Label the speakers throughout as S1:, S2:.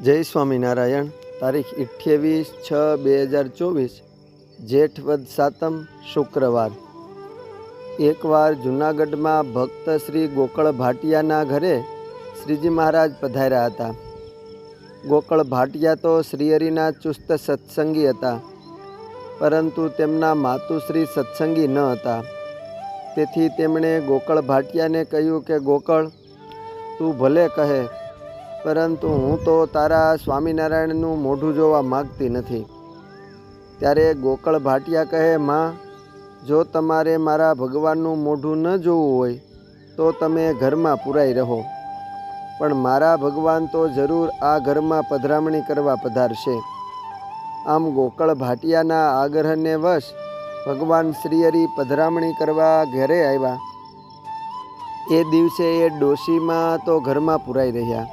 S1: જય સ્વામિનારાયણ। તારીખ 28/6/2024 જેઠ વદ સાતમ શુક્રવાર। એકવાર જૂનાગઢમાં ભક્ત શ્રી ગોકળ ભાટિયાના ઘરે શ્રીજી મહારાજ પધાર્યા હતા। ગોકળ ભાટિયા તો શ્રીહરિના ચુસ્ત સત્સંગી હતા, પરંતુ તેમના માતુશ્રી સત્સંગી ન હતા। તેથી તેમણે ગોકળ ભાટિયાને કહ્યું કે ગોકળ, તું ભલે કહે, પરંતુ હું તો તારા સ્વામિનારાયણનું મોઢું જોવા માગતી નથી। ત્યારે ગોકળ ભાટિયા કહે, માં, જો તમારે મારા ભગવાનનું મોઢું ન જોવું હોય તો તમે ઘરમાં પુરાઈ રહો, પણ મારા ભગવાન તો જરૂર આ ઘરમાં પધરામણી કરવા પધારશે। આમ ગોકળ ભાટિયાના આગ્રહને વશ ભગવાન શ્રીહરિ પધરામણી કરવા ઘરે આવ્યા। એ દિવસે એ ડોશીમાં તો ઘરમાં પુરાઈ રહ્યા।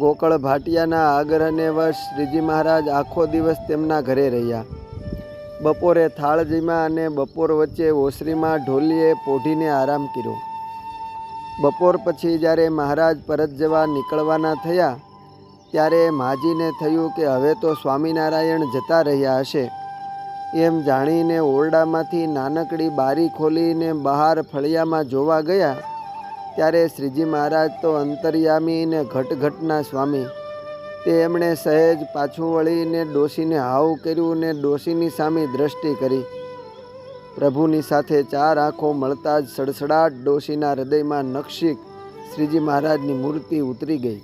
S1: ગોકળ ભાટિયાના આગ્રહને વશ શ્રીજી મહારાજ આખો દિવસ તેમના ઘરે રહ્યા। બપોરે થાળજીમાં અને બપોર વચ્ચે ઓસરીમાં ઢોલીએ પોઢીને આરામ કર્યો। બપોર પછી જ્યારે મહારાજ પરત જવા નીકળવાના થયા ત્યારે માજીને થયું કે હવે તો સ્વામિનારાયણ જતા રહ્યા હશે। એમ જાણીને ઓરડામાંથી નાનકડી બારી ખોલીને બહાર ફળિયામાં જોવા ગયા ત્યારે શ્રીજી મહારાજ તો અંતર્યામી ને ઘટઘટના સ્વામી, તે એમણે સહેજ પાછું વળીને ડોશીને હાવ કર્યું ને ડોશીની સામે દ્રષ્ટિ કરી। પ્રભુની સાથે ચાર આંખો મળતા જ સડસડાટ ડોશીના હૃદયમાં નક્ષિક શ્રીજી મહારાજની મૂર્તિ ઉતરી ગઈ।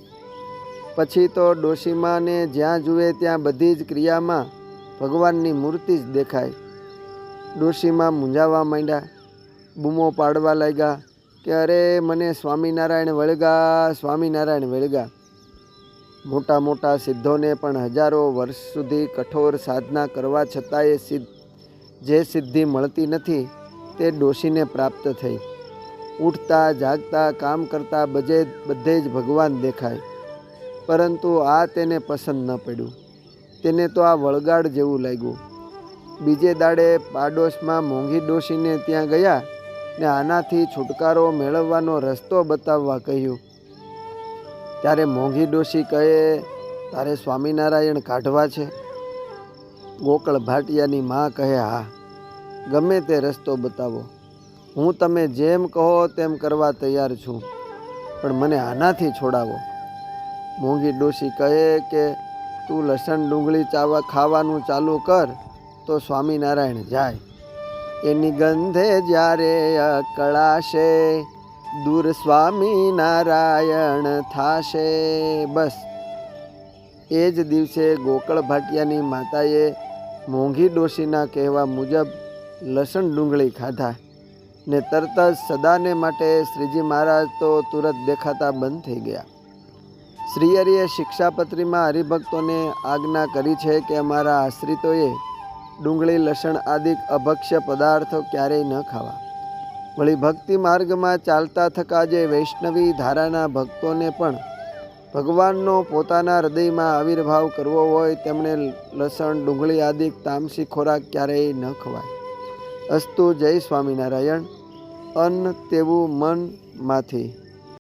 S1: પછી તો ડોશીમાને જ્યાં જુએ ત્યાં બધી જ ક્રિયામાં ભગવાનની મૂર્તિ જ દેખાય। ડોશીમાં મૂંઝાવા માંડ્યા, બૂમો પાડવા લાગ્યા કે અરે મને સ્વામિનારાયણ વળગા, સ્વામિનારાયણ વળગા। મોટા મોટા સિદ્ધોને પણ હજારો વર્ષ સુધી કઠોર સાધના કરવા છતાંય જે સિદ્ધિ મળતી નથી તે ડોશીને પ્રાપ્ત થઈ। ઉઠતા જાગતા કામ કરતા બધે જ ભગવાન દેખાય, પરંતુ આ તેને પસંદ ન પડ્યું। તેને તો આ વળગાડ જેવું લાગ્યું। બીજે દાડે પાડોશમાં મોંઘી ડોશીને ત્યાં ગયા ને આનાથી છુટકારો મેળવવાનો રસ્તો બતાવવા કહ્યું। ત્યારે મોંઘી ડોશી કહે, તારે સ્વામિનારાયણ કાઢવા છે? ગોકળ ભાટિયાની માં કહે, હા, ગમે તે રસ્તો બતાવો, હું તમે જેમ કહો તેમ કરવા તૈયાર છું, પણ મને આનાથી છોડાવો। મોંઘી ડોશી કહે કે તું લસણ ડુંગળી ખાવાનું ચાલુ કર તો સ્વામિનારાયણ જાય। એની ગંધે જ્યારે અકળાશે દૂર સ્વામિનારાયણ થાશે। બસ એ જ દિવસે ગોકળ ભાટિયાની માતાએ મોંઘી ડોશીના કહેવા મુજબ લસણ ડુંગળી ખાધા ને તરત જ સદાને માટે શ્રીજી મહારાજ તો તુરત દેખાતા બંધ થઈ ગયા। શ્રીહરિએ શિક્ષાપત્રીમાં હરિભક્તોને આજ્ઞા કરી છે કે અમારા આશ્રિતોએ ડુંગળી લસણ આદિ અભક્ષ્ય પદાર્થો ક્યારેય ન ખાવા। વળી ભક્તિ માર્ગમાં ચાલતા થકા જે વૈષ્ણવી ધારાના ભક્તોને પણ ભગવાનનો પોતાના હૃદયમાં આવિર્ભાવ કરવો હોય તેમણે લસણ ડુંગળી આદિ તામસી ખોરાક ક્યારેય ન ખવાય। અસ્તુ, જય સ્વામિનારાયણ। અન્ન તેવું મનમાંથી।